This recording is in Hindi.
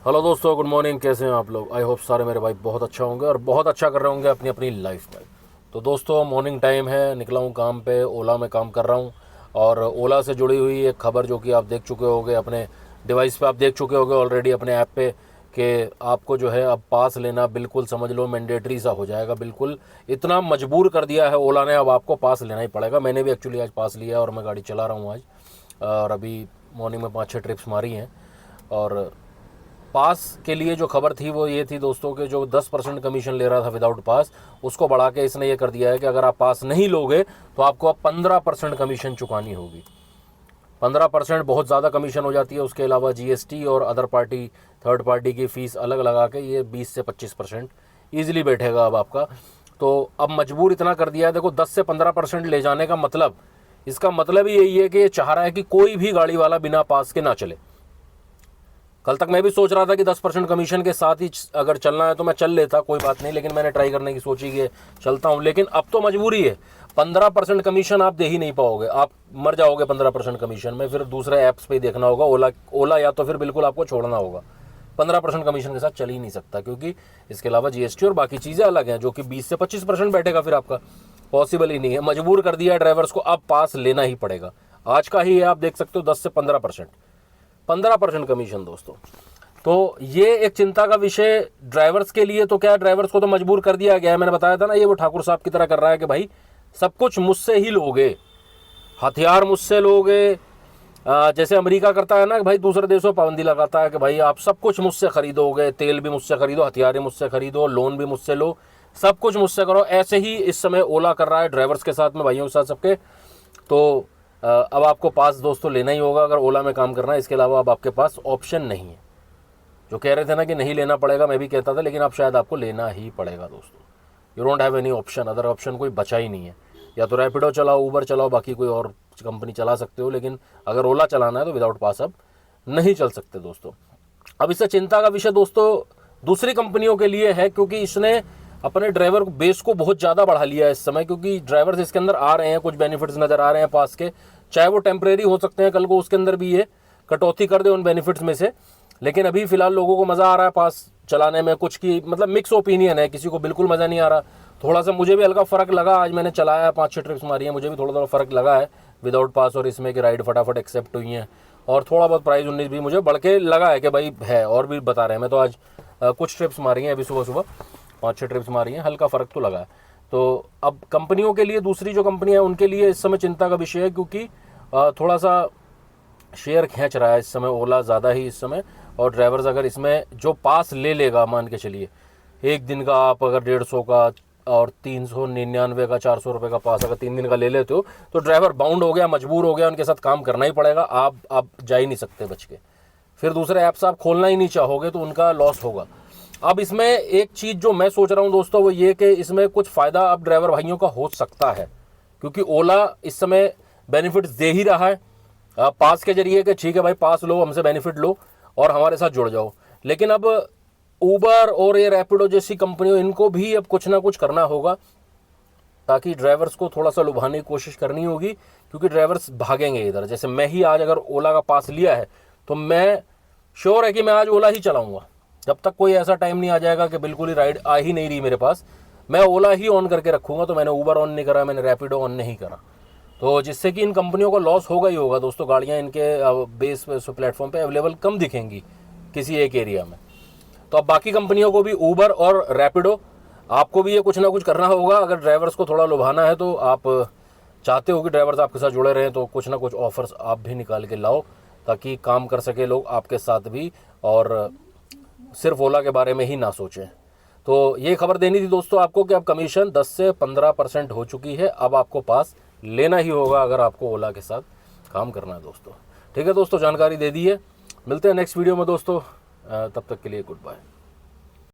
हेलो दोस्तों, गुड मॉर्निंग। कैसे हैं आप लोग? आई होप सारे मेरे भाई बहुत अच्छा होंगे और बहुत अच्छा कर रहे होंगे अपनी अपनी लाइफ में। तो दोस्तों, मॉर्निंग टाइम है, निकला हूँ काम पे, ओला में काम कर रहा हूँ। और ओला से जुड़ी हुई एक खबर जो कि आप देख चुके होंगे अपने डिवाइस पे, आप देख चुके होंगे ऑलरेडी अपने ऐप पे, कि आपको जो है अब पास लेना बिल्कुल समझ लो मैंडेटरी सा हो जाएगा। बिल्कुल इतना मजबूर कर दिया है ओला ने, अब आपको पास लेना ही पड़ेगा। मैंने भी एक्चुअली आज पास लिया और मैं गाड़ी चला रहा हूँ आज। और अभी मॉर्निंग में 5-6 ट्रिप्स मारी हैं। और पास के लिए जो खबर थी वो ये थी दोस्तों कि जो 10% कमीशन ले रहा था विदाउट पास, उसको बढ़ा के इसने ये कर दिया है कि अगर आप पास नहीं लोगे तो आपको अब 15% कमीशन चुकानी होगी। 15% बहुत ज़्यादा कमीशन हो जाती है। उसके अलावा जीएसटी और अदर पार्टी, थर्ड पार्टी की फ़ीस अलग लगा के ये 20 से 25% ईजिली बैठेगा अब आपका। तो अब मजबूर इतना कर दिया है। देखो, 10 से 15% ले जाने का मतलब, इसका मतलब ही यही है कि ये चाह रहा है कि कोई भी गाड़ी वाला बिना पास के ना चले। कल तक मैं भी सोच रहा था कि 10% कमीशन के साथ ही अगर चलना है तो मैं चल लेता, कोई बात नहीं, लेकिन मैंने ट्राई करने की सोची कि चलता हूं। लेकिन अब तो मजबूरी है। 15% कमीशन आप दे ही नहीं पाओगे, आप मर जाओगे 15% कमीशन में। फिर दूसरे ऐप्स पे ही देखना होगा, ओला या तो फिर बिल्कुल आपको छोड़ना होगा। 15% कमीशन के साथ चल ही नहीं सकता, क्योंकि इसके अलावा जीएसटी और बाकी चीज़ें अलग हैं, जो कि 20 से 25% बैठेगा। फिर आपका पॉसिबल ही नहीं है। मजबूर कर दिया है ड्राइवर्स को, अब पास लेना ही पड़ेगा। आज का ही है, आप देख सकते हो 10 से 15% कमीशन दोस्तों। तो ये एक चिंता का विषय ड्राइवर्स के लिए। तो क्या, ड्राइवर्स को तो मजबूर कर दिया गया है। मैंने बताया था ना, ये वो ठाकुर साहब की तरह कर रहा है कि भाई सब कुछ मुझसे ही लोगे, हथियार मुझसे लोगे। जैसे अमेरिका करता है ना कि भाई दूसरे देशों पर पाबंदी लगाता है कि भाई आप सब कुछ मुझसे खरीदोगे, तेल भी मुझसे खरीदो, हथियार मुझसे खरीदो, लोन भी मुझसे लो, सब कुछ मुझसे करो। ऐसे ही इस समय ओला कर रहा है ड्राइवर्स के साथ में, भाइयों के साथ सबके। तो अब आपको पास दोस्तों लेना ही होगा अगर ओला में काम करना है। इसके अलावा अब आपके पास ऑप्शन नहीं है। जो कह रहे थे ना कि नहीं लेना पड़ेगा, मैं भी कहता था, लेकिन अब शायद आपको लेना ही पड़ेगा दोस्तों। You don't have any option, other option कोई बचा ही नहीं है। या तो रैपिडो चलाओ, ऊबर चलाओ, बाकी कोई और कंपनी चला सकते हो, लेकिन अगर ओला चलाना है तो विदाउट पास अब नहीं चल सकते दोस्तों। अब इससे चिंता का विषय दोस्तों दूसरी कंपनियों के लिए है, क्योंकि इसने अपने ड्राइवर बेस को बहुत ज़्यादा बढ़ा लिया है इस समय। क्योंकि ड्राइवर्स इसके अंदर आ रहे हैं, कुछ बेनिफिट्स नज़र आ रहे हैं पास के, चाहे वो टेम्परेरी हो सकते हैं, कल को उसके अंदर भी ये कटौती कर दे उन बेनिफिट्स में से। लेकिन अभी फ़िलहाल लोगों को मज़ा आ रहा है पास चलाने में। कुछ की मतलब मिक्स ओपिनियन है, किसी को बिल्कुल मज़ा नहीं आ रहा। थोड़ा सा मुझे भी हल्का फ़र्क लगा, आज मैंने चलाया, 5-6 ट्रिप्स मारी है, मुझे भी थोड़ा थोड़ा फ़र्क लगा है विदाउट पास और इसमें कि राइड फटाफट एक्सेप्ट हुई हैं। और थोड़ा बहुत प्राइस 19 भी मुझे बढ़ के लगा है कि भाई है, और भी बता रहे हैं। मैं तो आज कुछ ट्रिप्स मारी हैं, अभी सुबह सुबह 5-6 ट्रिप्स मारी हैं, हल्का फ़र्क तो लगा है। तो अब कंपनियों के लिए, दूसरी जो कंपनियाँ हैं उनके लिए इस समय चिंता का विषय है, क्योंकि थोड़ा सा शेयर खींच रहा है इस समय ओला ज़्यादा ही इस समय। और ड्राइवर्स अगर इसमें जो पास ले लेगा, मान के चलिए एक दिन का आप अगर 150 का और 399 का 400 रुपये का पास अगर 3 दिन का ले लेते हो, तो ड्राइवर बाउंड हो गया, मजबूर हो गया, उनके साथ काम करना ही पड़ेगा। आप जा ही नहीं सकते बच के। फिर दूसरे ऐप्स आप खोलना ही नहीं चाहोगे तो उनका लॉस होगा। अब इसमें एक चीज़ जो मैं सोच रहा हूँ दोस्तों, वो ये कि इसमें कुछ फ़ायदा अब ड्राइवर भाइयों का हो सकता है, क्योंकि ओला इस समय बेनिफिट्स दे ही रहा है पास के जरिए, कि ठीक है भाई पास लो, हमसे बेनिफिट लो और हमारे साथ जुड़ जाओ। लेकिन अब ऊबर और ये रैपिडो जैसी कंपनियों, इनको भी अब कुछ ना कुछ करना होगा, ताकि ड्राइवर्स को थोड़ा सा लुभाने की कोशिश करनी होगी, क्योंकि ड्राइवर्स भागेंगे इधर। जैसे मैं ही आज अगर ओला का पास लिया है तो मैं श्योर है कि मैं आज ओला ही चलाऊंगा। जब तक कोई ऐसा टाइम नहीं आ जाएगा कि बिल्कुल ही राइड आ ही नहीं रही मेरे पास, मैं ओला ही ऑन करके रखूँगा। तो मैंने ऊबर ऑन नहीं करा, मैंने रैपिडो ऑन नहीं करा, तो जिससे कि इन कंपनियों को लॉस होगा ही होगा दोस्तों। गाड़ियाँ इनके बेस प्लेटफॉर्म पे अवेलेबल कम दिखेंगी किसी एक एरिया में। तो अब बाकी कंपनियों को भी, ऊबर और रैपिडो, आपको भी ये कुछ ना कुछ करना होगा। अगर ड्राइवर्स को थोड़ा लुभाना है, तो आप चाहते हो कि ड्राइवर्स आपके साथ जुड़े रहें, तो कुछ ना कुछ ऑफर्स आप भी निकाल के लाओ, ताकि काम कर सके लोग आपके साथ भी, और सिर्फ ओला के बारे में ही ना सोचें। तो ये खबर देनी थी दोस्तों आपको कि अब कमीशन 10 से 15% हो चुकी है। अब आपको पास लेना ही होगा अगर आपको ओला के साथ काम करना है दोस्तों। ठीक है दोस्तों, जानकारी दे दी है। मिलते हैं नेक्स्ट वीडियो में दोस्तों, तब तक के लिए गुड बाय।